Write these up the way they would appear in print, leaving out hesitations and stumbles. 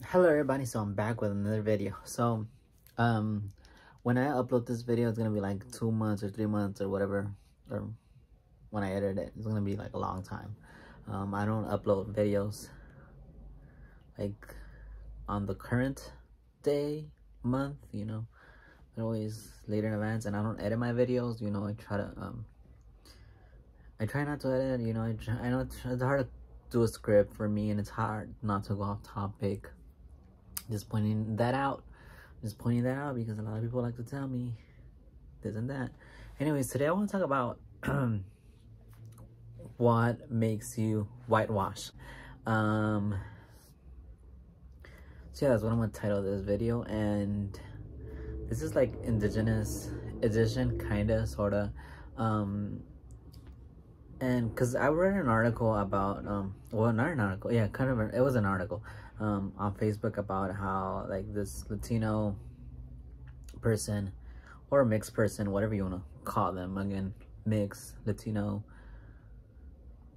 Hello everybody, so I'm back with another video. So when I upload this video, it's gonna be like 2 months or 3 months or whatever, or when I edit it, it's gonna be like a long time. I don't upload videos like on the current day, month, you know. They're always later in advance, and I don't edit my videos, you know. I try not to edit, you know. I know it's hard to do a script for me, and it's hard not to go off topic. Just pointing that out because a lot of people like to tell me this and that. Anyways, today I want to talk about what makes you whitewash. So yeah, that's what I'm gonna title this video, and this is like indigenous edition, kinda, sorta. And because I read an article about well, not an article, yeah, kind of it was an article on Facebook about how like this Latino person or mixed person, whatever you want to call them, again, mixed, Latino,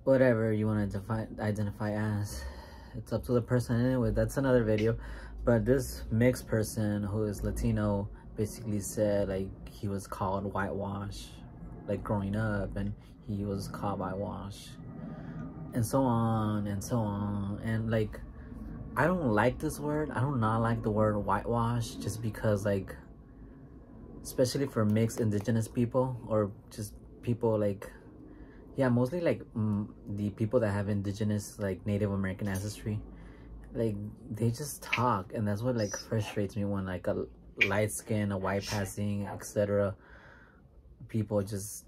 whatever you want to identify as, it's up to the person. Anyway, that's another video. But this mixed person who is Latino basically said like he was called whitewash like growing up, and he was caught whitewash, and so on and so on. And like, I don't like this word. I do not like the word whitewash, just because like, especially for mixed indigenous people, or just people like, yeah, mostly like the people that have indigenous, like Native American ancestry, like they just talk, and that's what like frustrates me when like a light skin, a white passing, etc. people just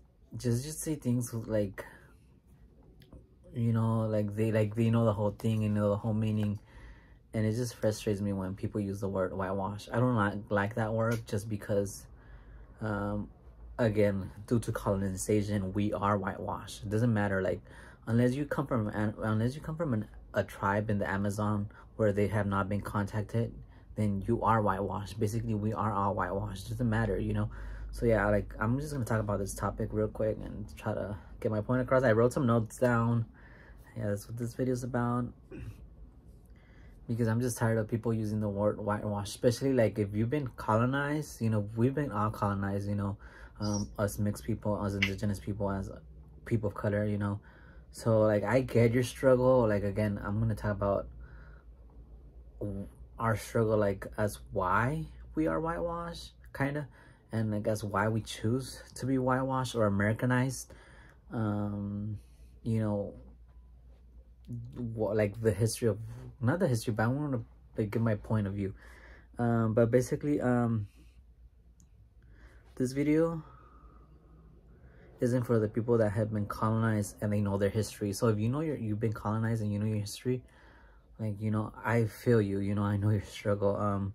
say things like, you know, like they know the whole thing and know the whole meaning. And it just frustrates me when people use the word whitewash. I don't like that word, just because again, due to colonization, we are whitewashed. It doesn't matter, like, unless you come from a tribe in the Amazon where they have not been contacted, then you are whitewashed. Basically, we are all whitewashed. It doesn't matter, you know. So yeah, like, I'm just gonna talk about this topic real quick and try to get my point across. I wrote some notes down. Yeah, that's what this video is about, because I'm just tired of people using the word whitewash, especially like if you've been colonized. You know, we've been all colonized, you know, us mixed people, us indigenous people, as people of color, you know. So like, I get your struggle. Like, again, I'm gonna talk about our struggle, like, as why we are whitewashed, kind of, and I guess why we choose to be whitewashed or Americanized. You know, what, like, the history of, not the history, but I want to like give my point of view. But basically, this video isn't for the people that have been colonized and they know their history. So if you know you've been colonized and you know your history, like, you know, I feel you, you know, I know your struggle.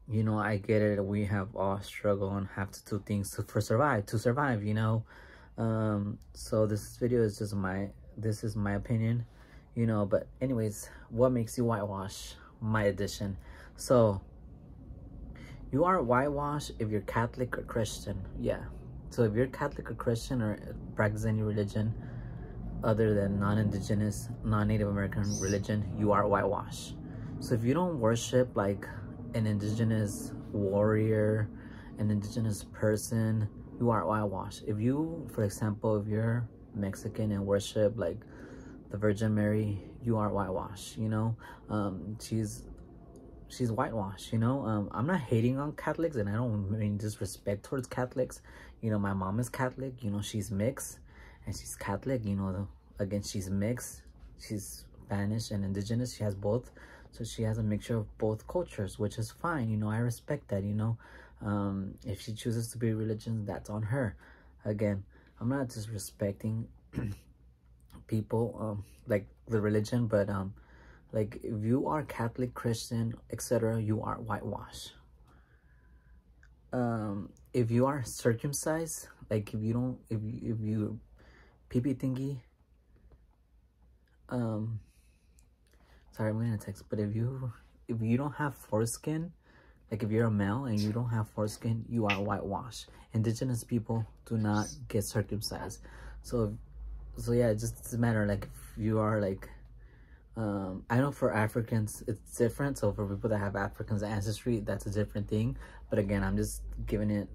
You know, I get it. We have all struggle and have to do things to survive, you know. So this video is just this is my opinion, you know. But anyways, what makes you whitewash, my edition. So you are whitewashed if you're Catholic or Christian. Yeah, so if you're Catholic or Christian or practice any religion other than non-indigenous, non-Native American religion, you are whitewashed. So if you don't worship like an indigenous warrior, an indigenous person, you are whitewashed. If you, for example, if you're Mexican and worship like the Virgin Mary, you are whitewashed, you know. She's whitewashed, you know. I'm not hating on Catholics, and I don't mean disrespect towards Catholics. You know, my mom is Catholic, you know, she's mixed and she's Catholic, you know. Again, she's mixed, she's Spanish and indigenous, she has both. So she has a mixture of both cultures, which is fine, you know. I respect that, you know. If she chooses to be religion, that's on her. Again, I'm not disrespecting people, like the religion, but like, if you are Catholic, Christian, etc., you are whitewashed. If you are circumcised, like if you pee thingy, sorry, I'm gonna text, but if you don't have foreskin, like if you're a male and you don't have foreskin, you are whitewashed. Indigenous people do not get circumcised. So yeah, it just doesn't matter, like, if you are like I know for Africans it's different, so for people that have Africans ancestry, that's a different thing. But again, I'm just giving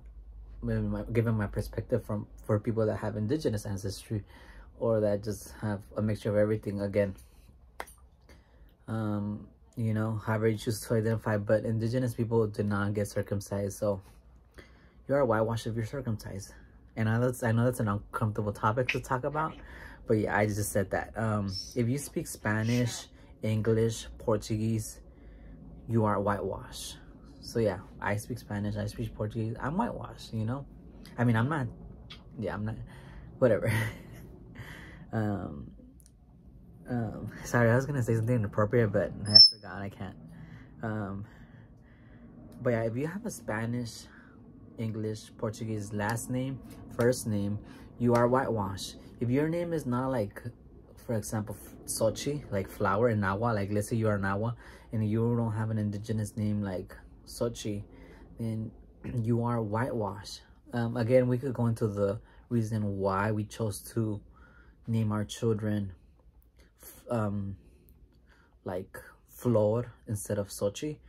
my perspective from for people that have indigenous ancestry, or that just have a mixture of everything. Again, you know, however you choose to identify, but indigenous people did not get circumcised, so you are whitewashed if you're circumcised. And I know that's an uncomfortable topic to talk about, but yeah, I just said that. If you speak Spanish, English, Portuguese, you are whitewashed. So yeah, I speak Spanish, I speak Portuguese, I'm whitewashed, you know? I mean, I'm not, yeah, I'm not, whatever. Sorry, I was gonna say something inappropriate, but I forgot, I can't. But yeah, if you have a Spanish, English, Portuguese last name, first name, you are whitewashed. If your name is not like, for example, Sochi, like flower in Nahua, like let's say you are Nahua and you don't have an indigenous name like Sochi, then you are whitewashed. Again, we could go into the reason why we chose to name our children like Flor instead of Sochi.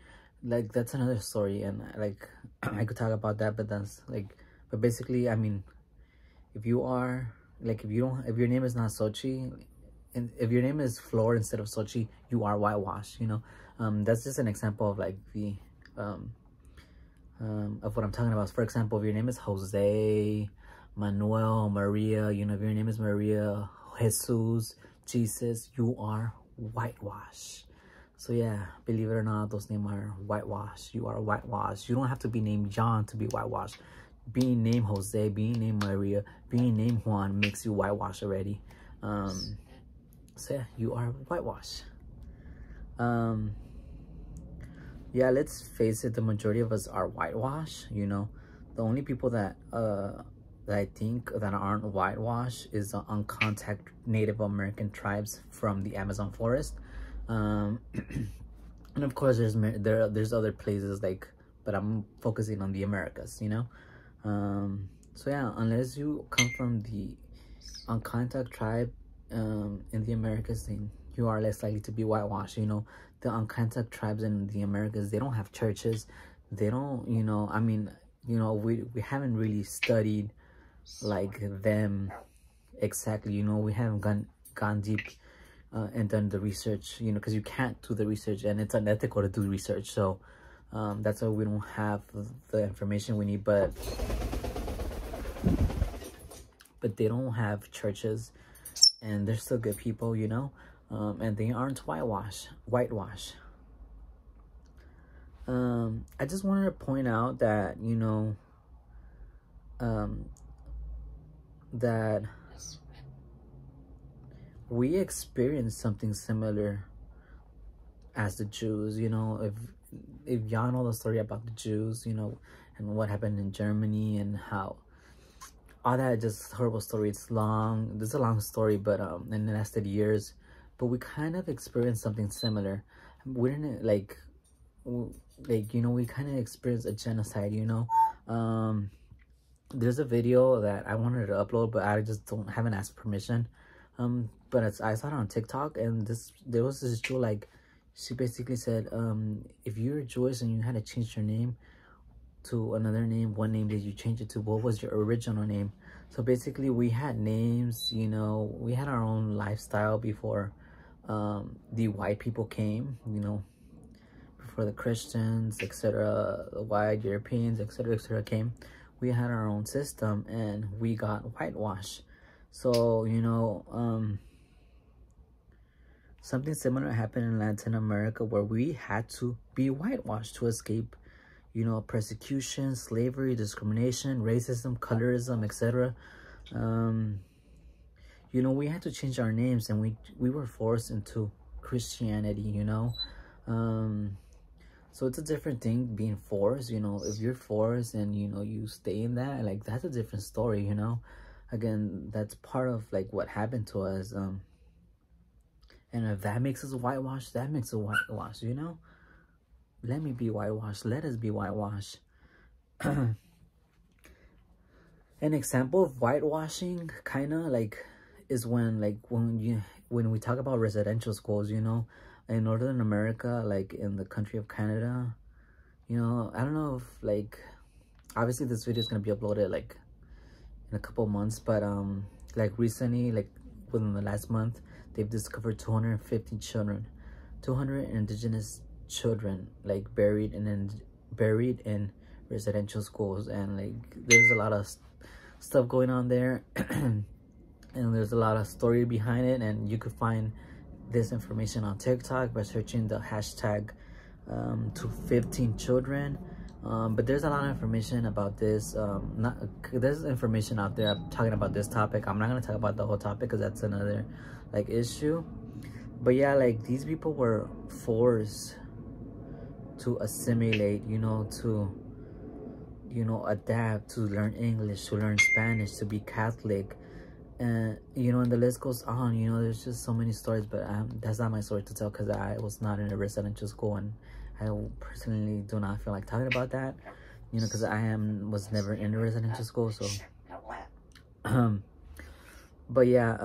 Like that's another story, and like I could talk about that, but that's like, but basically, I mean, if you are like, if your name is not Sochi, and if your name is Flor instead of Sochi, you are whitewashed, you know. That's just an example of like the of what I'm talking about. For example, if your name is Jose, Manuel, Maria, you know, if your name is Maria, Jesus, Jesus, you are whitewashed. So yeah, believe it or not, those names are whitewashed. You are whitewashed. You don't have to be named John to be whitewashed. Being named Jose, being named Maria, being named Juan makes you whitewashed already. So yeah, you are whitewashed. Yeah, let's face it, the majority of us are whitewashed, you know. The only people that that I think that aren't whitewashed is the uncontacted Native American tribes from the Amazon forest. And of course there's other places, like, but I'm focusing on the Americas, you know. So yeah, unless you come from the uncontacted tribe in the Americas, then you are less likely to be whitewashed. You know, the uncontacted tribes in the Americas, they don't have churches, they don't, you know, I mean, you know, we haven't really studied like them exactly, you know. We haven't gone deep and done the research, you know, because you can't do the research and it's unethical to do research. So that's why we don't have the information we need. But they don't have churches, and they're still good people, you know. And they aren't whitewashed. I just wanted to point out that, you know, that we experienced something similar as the Jews, you know. If y'all know the story about the Jews, you know, and what happened in Germany and how all that, just horrible story. It's long, this is a long story, but and it lasted years, but we kind of experienced something similar. We didn't like, you know, we kind of experienced a genocide, you know. There's a video that I wanted to upload, but I just haven't asked permission. But I saw it on TikTok, and there was this Jew, like, she basically said, if you're Jewish and you had to change your name to another name, what name did you change it to? What was your original name? So basically, we had names, you know, we had our own lifestyle before the white people came, you know, before the Christians, etc., the white Europeans, etc., came. We had our own system, and we got whitewashed. So, you know, something similar happened in Latin America, where we had to be whitewashed to escape, you know, persecution, slavery, discrimination, racism, colorism, etc. You know, we had to change our names, and we were forced into Christianity, you know. So it's a different thing being forced, you know. If you're forced and, you know, you stay in that, like, that's a different story, you know. Again, that's part of like what happened to us. And if that makes us whitewashed, that makes us whitewashed, you know. Let me be whitewashed. Let us be whitewashed. An example of whitewashing, kind of like, is when when we talk about residential schools, you know, in Northern America, like in the country of Canada, you know, I don't know if like, obviously this video is going to be uploaded like in a couple months, but like recently, like within the last month, they've discovered 250 children, 200 indigenous children, like buried in residential schools. And like there's a lot of stuff going on there and there's a lot of story behind it, and you could find this information on TikTok by searching the hashtag 215 children. But there's a lot of information about this. There's information out there talking about this topic. I'm not gonna talk about the whole topic because that's another like issue. But yeah, like these people were forced to assimilate, you know, to, you know, adapt, to learn English, to learn Spanish, to be Catholic. And you know, and the list goes on. You know, there's just so many stories, but that's not my story to tell because I was not in a residential school, and I personally do not feel like talking about that, you know, because was never in a residential school. So but yeah,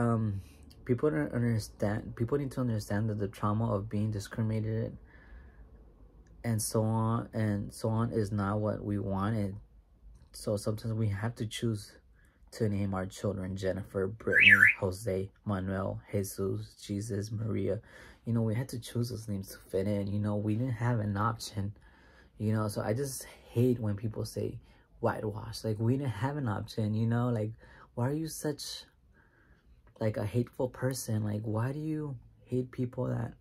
people don't understand, people need to understand that the trauma of being discriminated and so on is not what we wanted. So sometimes we have to choose to name our children Jennifer, Brittany, Jose, Manuel, Jesus, Jesus, Maria. You know, we had to choose those names to fit in. You know, we didn't have an option, you know. So I just hate when people say whitewash. Like, we didn't have an option, you know. Like, why are you such like a hateful person? Like, why do you hate people that,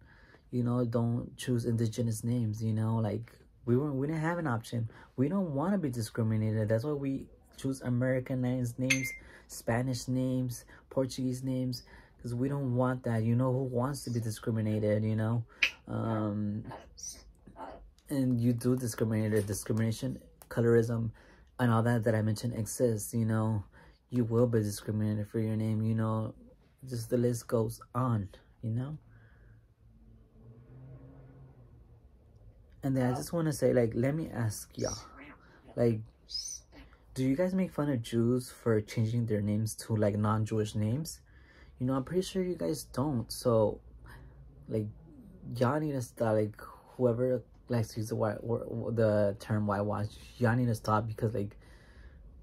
you know, don't choose indigenous names? You know, like we didn't have an option. We don't want to be discriminated. That's why we choose Americanized names, Spanish names, Portuguese names, because we don't want that. You know, who wants to be discriminated, you know? And you do discrimination, colorism, and all that I mentioned exists, you know. You will be discriminated for your name, you know. Just the list goes on, you know. And then I just want to say, like, let me ask y'all, like, do you guys make fun of Jews for changing their names to like non-Jewish names? You know, I'm pretty sure you guys don't. So like, y'all need to stop. Like, whoever likes to use the term whitewash, y'all need to stop, because like,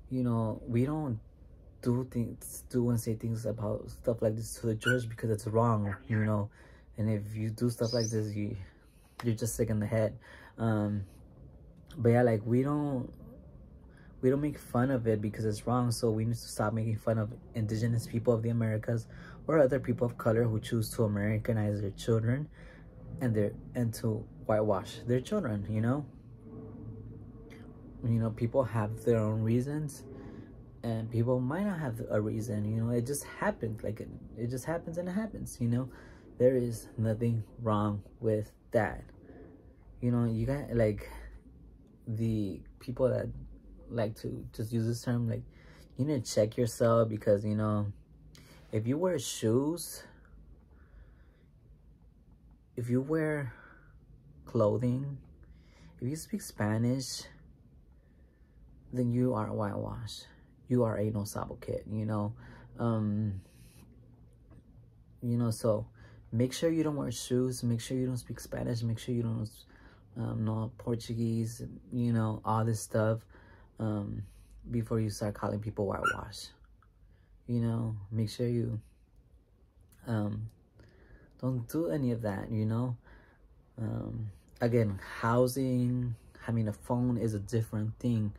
you know, we don't do and say things about stuff like this to the Jewish because it's wrong, you know. And if you do stuff like this, you're just sick in the head. But yeah, like we don't make fun of it because it's wrong. So we need to stop making fun of indigenous people of the Americas or other people of color who choose to Americanize their children and to whitewash their children, you know. You know, people have their own reasons, and people might not have a reason, you know. It just happens. Like, it just happens, and it happens, you know. There is nothing wrong with that. You know, you got, like, the people that like to just use this term, like, you need to check yourself, because, you know, if you wear shoes, if you wear clothing, if you speak Spanish, then you are whitewash. You are a no sabo kid, you know. You know, so make sure you don't wear shoes, make sure you don't speak Spanish, make sure you don't know Portuguese, you know, all this stuff, before you start calling people whitewash. You know, make sure you don't do any of that, you know. Again, housing, having a phone is a different thing,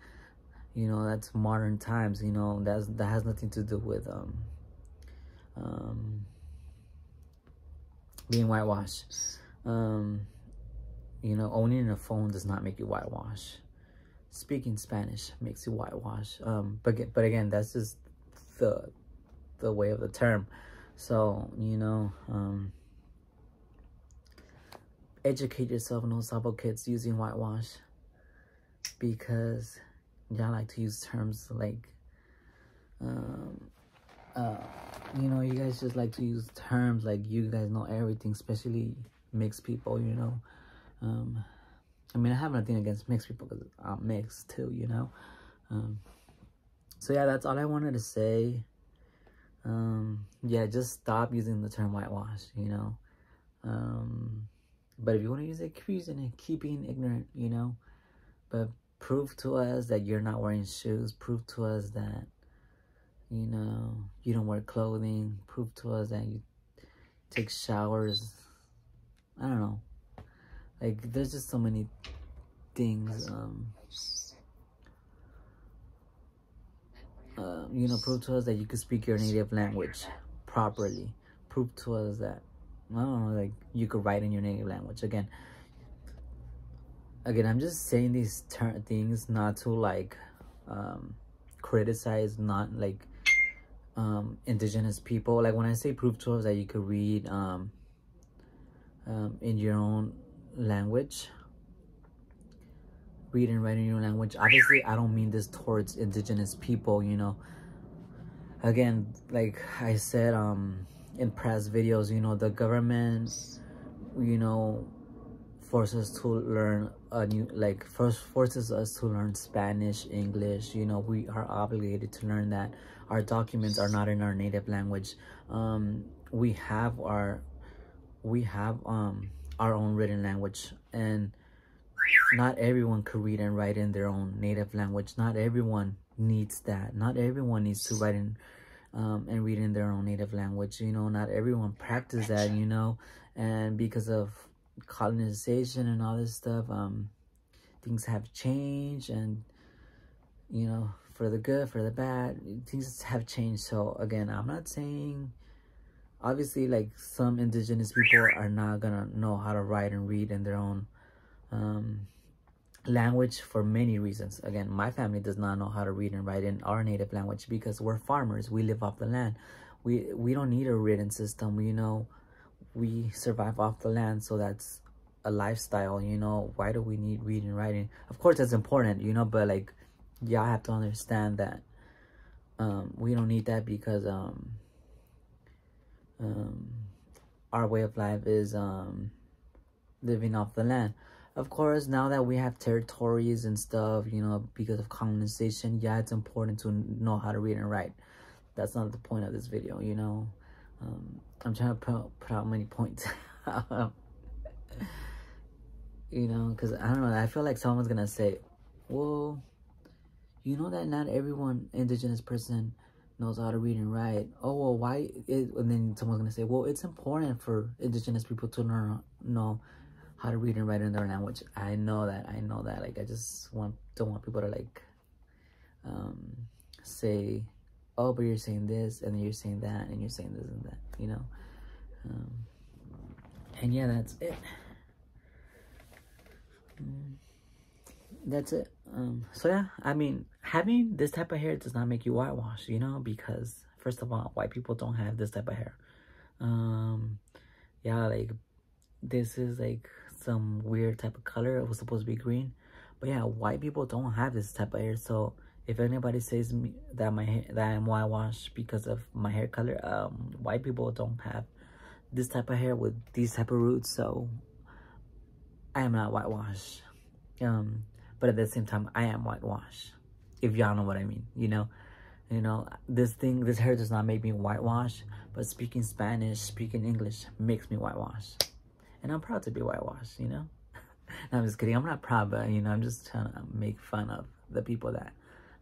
you know. That's modern times, you know. That has nothing to do with being whitewashed. You know, owning a phone does not make you whitewash. Speaking Spanish makes you whitewash. But again, that's just the way of the term. So, you know, educate yourself, no sabo kids using whitewash, because y'all like to use terms like, you know, you guys just like to use terms like you guys know everything, especially mixed people, you know. I mean, I have nothing against mixed people because I'm mixed too, you know. So yeah, that's all I wanted to say. Yeah, just stop using the term whitewash, you know. But if you want to use it, keep using it, keep being ignorant, you know. But prove to us that you're not wearing shoes. Prove to us that, you know, you don't wear clothing. Prove to us that you take showers. I don't know. Like, there's just so many things. You know, prove to us that you can speak your native language properly. Prove to us that, I don't know, like, you could write in your native language. Again, I'm just saying these things not to, like, criticize, not, like, indigenous people. Like, when I say prove to us that you could read in your own language, read and write in your language, obviously I don't mean this towards indigenous people, you know. Again, like I said in past videos, you know, the government, you know, forces to learn a new, like, forces us to learn Spanish, English. You know, we are obligated to learn that. Our documents are not in our native language. We have our own written language, and not everyone could read and write in their own native language. Not everyone needs that. Not everyone needs to write in and read in their own native language. You know, not everyone practice that, you know. And because of colonization and all this stuff, things have changed, and, you know, for the good, for the bad, things have changed. So again, I'm not saying, obviously, like, some indigenous people are not gonna know how to write and read in their own language for many reasons. Again, my family does not know how to read and write in our native language because we're farmers. We live off the land. We don't need a written system. You know, we survive off the land, so that's a lifestyle. You know, why do we need reading and writing? Of course that's important, you know, but, like, y'all have to understand that we don't need that because our way of life is living off the land. Of course, now that we have territories and stuff, you know, because of colonization, yeah, it's important to know how to read and write. That's not the point of this video, you know. I'm trying to put out many points. You know, because I don't know, I feel like someone's gonna say, well, you know that not everyone indigenous person knows how to read and write. Oh, well, why and then someone's gonna say, well, it's important for indigenous people to know how to read and write in their language. I know that. Like, I just don't want people to, like, say, oh, but you're saying this, and then you're saying that, and you're saying this and that, you know. And yeah, that's it. That's it. So yeah, I mean, having this type of hair does not make you whitewash, you know, because first of all, white people don't have this type of hair. Yeah, like, this is like some weird type of color. It was supposed to be green, but yeah, white people don't have this type of hair. So if anybody says me that I'm whitewashed because of my hair color, white people don't have this type of hair with these type of roots, so I am not whitewashed. But at the same time, I am whitewashed, if y'all know what I mean. You know, this hair does not make me whitewashed, but speaking Spanish, speaking English makes me whitewashed. And I'm proud to be whitewashed, you know? No, I'm just kidding. I'm not proud, but, you know, I'm just trying to make fun of the people that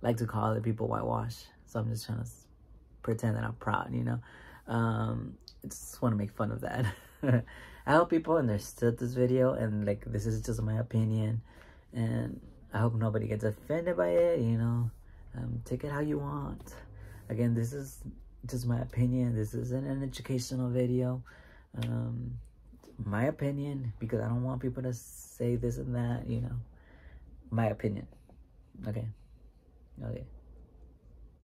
like to call other people whitewashed. So I'm just trying to pretend that I'm proud, you know? I just want to make fun of that. I hope people understood this video, and, like, this is just my opinion. And I hope nobody gets offended by it, you know? Take it how you want. Again, this is just my opinion. This isn't an educational video. My opinion, because I don't want people to say this and that, you know. My opinion. Okay.